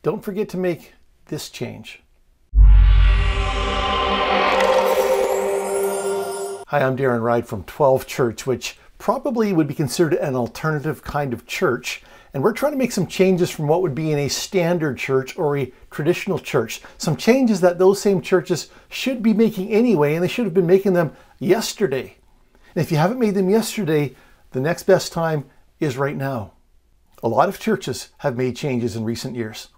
don't forget to make this change. Hi, I'm Darren Wright from 12 Church, which probably would be considered an alternative kind of church. And we're trying to make some changes from what would be in a standard church or a traditional church. Some changes that those same churches should be making anyway, and they should have been making them yesterday. And if you haven't made them yesterday, the next best time is right now. A lot of churches have made changes in recent years.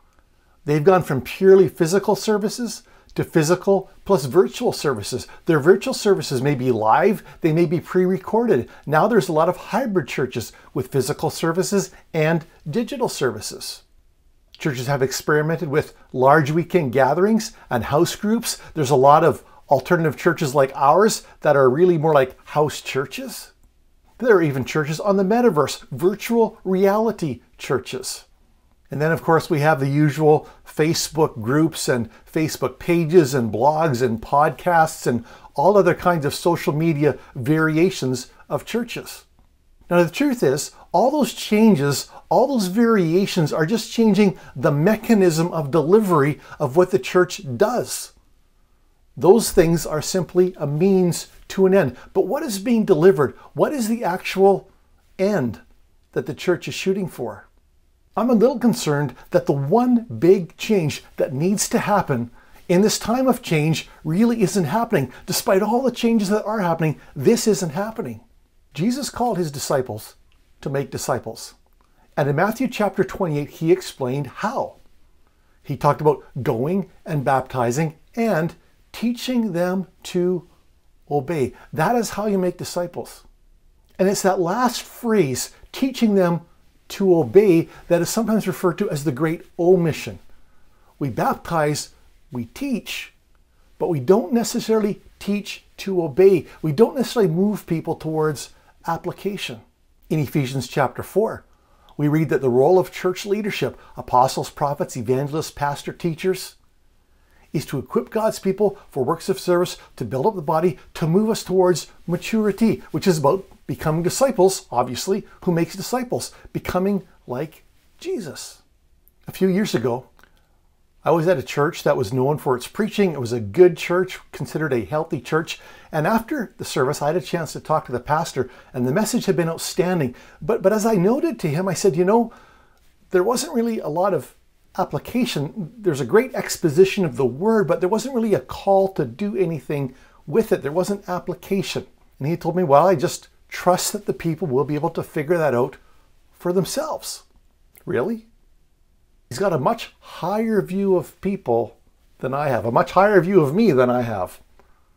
They've gone from purely physical services to physical plus virtual services. Their virtual services may be live, they may be pre-recorded. Now there's a lot of hybrid churches with physical services and digital services. Churches have experimented with large weekend gatherings and house groups. There's a lot of alternative churches like ours that are really more like house churches. There are even churches on the metaverse, virtual reality churches. And then, of course, we have the usual Facebook groups and Facebook pages and blogs and podcasts and all other kinds of social media variations of churches. Now, the truth is, all those changes, all those variations are just changing the mechanism of delivery of what the church does. Those things are simply a means to an end. But what is being delivered? What is the actual end that the church is shooting for? I'm a little concerned that the one big change that needs to happen in this time of change really isn't happening. Despite all the changes that are happening, this isn't happening. Jesus called his disciples to make disciples. And in Matthew chapter 28, he explained how. He talked about going and baptizing and teaching them to obey. That is how you make disciples. And it's that last phrase, teaching them to obey, that is sometimes referred to as the great omission. We baptize, we teach, but we don't necessarily teach to obey. We don't necessarily move people towards application. In Ephesians chapter 4, we read that the role of church leadership, apostles, prophets, evangelists, pastor, teachers, is to equip God's people for works of service, to build up the body, to move us towards maturity, which is about becoming disciples, obviously. Who makes disciples? Becoming like Jesus. A few years ago, I was at a church that was known for its preaching. It was a good church, considered a healthy church. And after the service, I had a chance to talk to the pastor, and the message had been outstanding. But as I noted to him, I said, there wasn't really a lot of application. There's a great exposition of the word, but there wasn't really a call to do anything with it. There wasn't application. And he told me, well, I just trust that the people will be able to figure that out for themselves. Really? He's got a much higher view of people than I have, a much higher view of me than I have.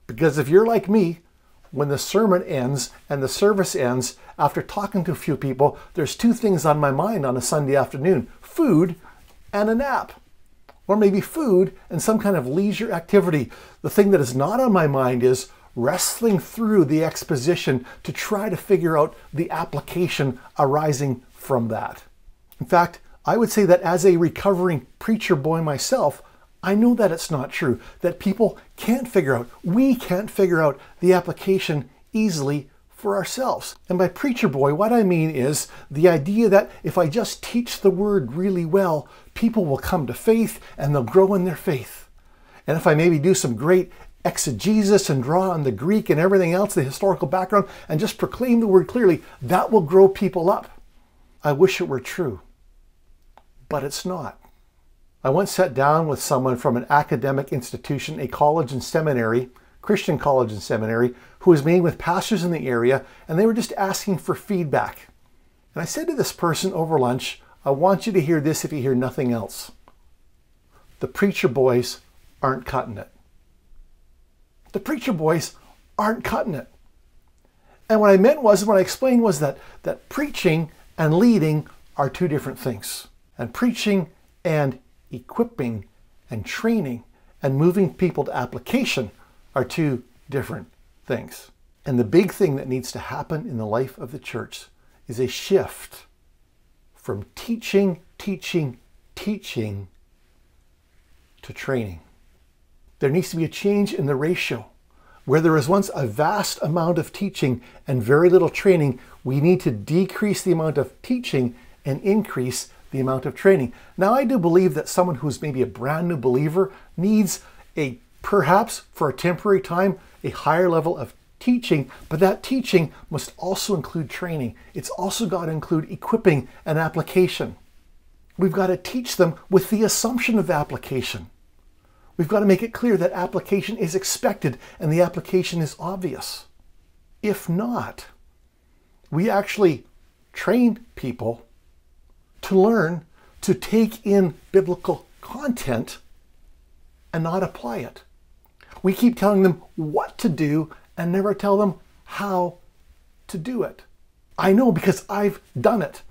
Because if you're like me, when the sermon ends and the service ends, after talking to a few people, there's two things on my mind on a Sunday afternoon: food and a nap. Or maybe food and some kind of leisure activity. The thing that is not on my mind is wrestling through the exposition to try to figure out the application arising from that. In fact, I would say that as a recovering preacher boy myself, I know that it's not true, that people can't figure out, we can't figure out the application easily for ourselves. And by preacher boy, what I mean is the idea that if I just teach the word really well, people will come to faith and they'll grow in their faith. And if I maybe do some great exegesis and draw on the Greek and everything else, the historical background, and just proclaim the word clearly, that will grow people up. I wish it were true, but it's not. I once sat down with someone from an academic institution, a college and seminary, Christian college and seminary, who was meeting with pastors in the area, and they were just asking for feedback. And I said to this person over lunch, I want you to hear this if you hear nothing else. The preacher boys aren't cutting it. The preacher boys aren't cutting it. And what I meant was, what I explained was that preaching and leading are two different things. And preaching and equipping and training and moving people to application are two different things. And the big thing that needs to happen in the life of the church is a shift from teaching to training. There needs to be a change in the ratio. Where there was once a vast amount of teaching and very little training, we need to decrease the amount of teaching and increase the amount of training. Now, I do believe that someone who's maybe a brand new believer needs perhaps for a temporary time, a higher level of teaching, but that teaching must also include training. It's also got to include equipping and application. We've got to teach them with the assumption of application. We've got to make it clear that application is expected and the application is obvious. If not, we actually train people to learn to take in biblical content and not apply it. We keep telling them what to do and never tell them how to do it. I know because I've done it.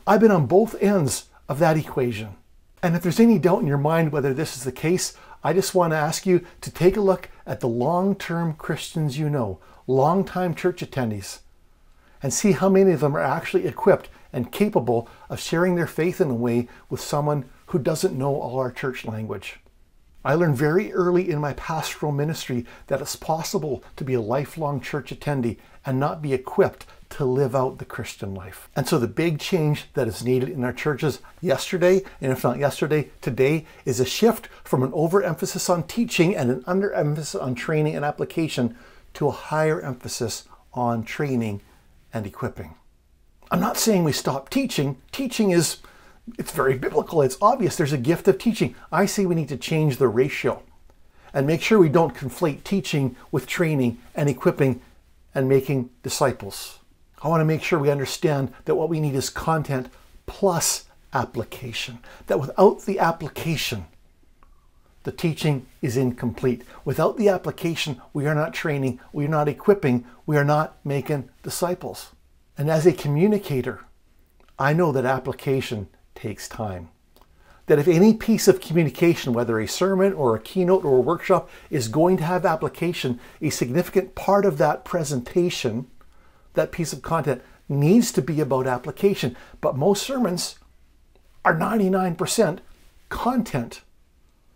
I've been on both ends of that equation. And if there's any doubt in your mind whether this is the case, I just want to ask you to take a look at the long-term Christians you know, long-time church attendees, and see how many of them are actually equipped and capable of sharing their faith in a way with someone who doesn't know all our church language. I learned very early in my pastoral ministry that it's possible to be a lifelong church attendee and not be equipped to live out the Christian life. And so the big change that is needed in our churches yesterday, and if not yesterday, today, is a shift from an overemphasis on teaching and an underemphasis on training and application to a higher emphasis on training and equipping. I'm not saying we stop teaching. Teaching it's very biblical. It's obvious. There's a gift of teaching. I say we need to change the ratio and make sure we don't conflate teaching with training and equipping and making disciples. I want to make sure we understand that what we need is content plus application. That without the application, the teaching is incomplete. Without the application, we are not training, we are not equipping, we are not making disciples. And as a communicator, I know that application takes time. That if any piece of communication, whether a sermon or a keynote or a workshop, is going to have application, a significant part of that presentation, that piece of content, needs to be about application. But most sermons are 99% content.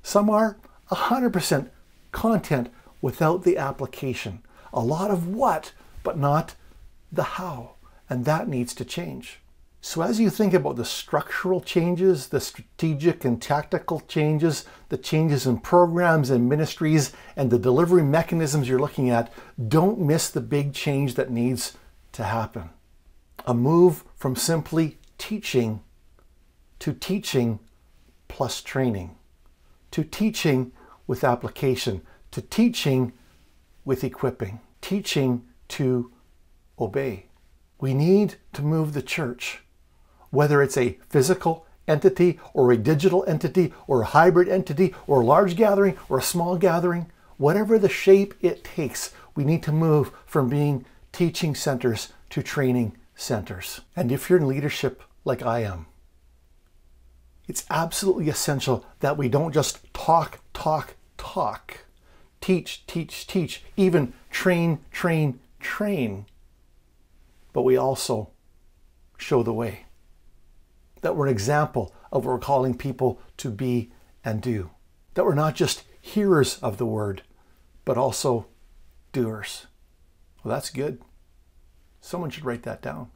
Some are 100% content without the application. A lot of what, but not the how. And that needs to change. So as you think about the structural changes, the strategic and tactical changes, the changes in programs and ministries, and the delivery mechanisms you're looking at, don't miss the big change that needs to happen. A move from simply teaching to teaching plus training, to teaching with application, to teaching with equipping, teaching to obey. We need to move the church, whether it's a physical entity or a digital entity or a hybrid entity or a large gathering or a small gathering, whatever the shape it takes, we need to move from being teaching centers to training centers. And if you're in leadership like I am, it's absolutely essential that we don't just talk, teach, even train, but we also show the way. That we're an example of what we're calling people to be and do. That we're not just hearers of the word, but also doers. Well, that's good. Someone should write that down.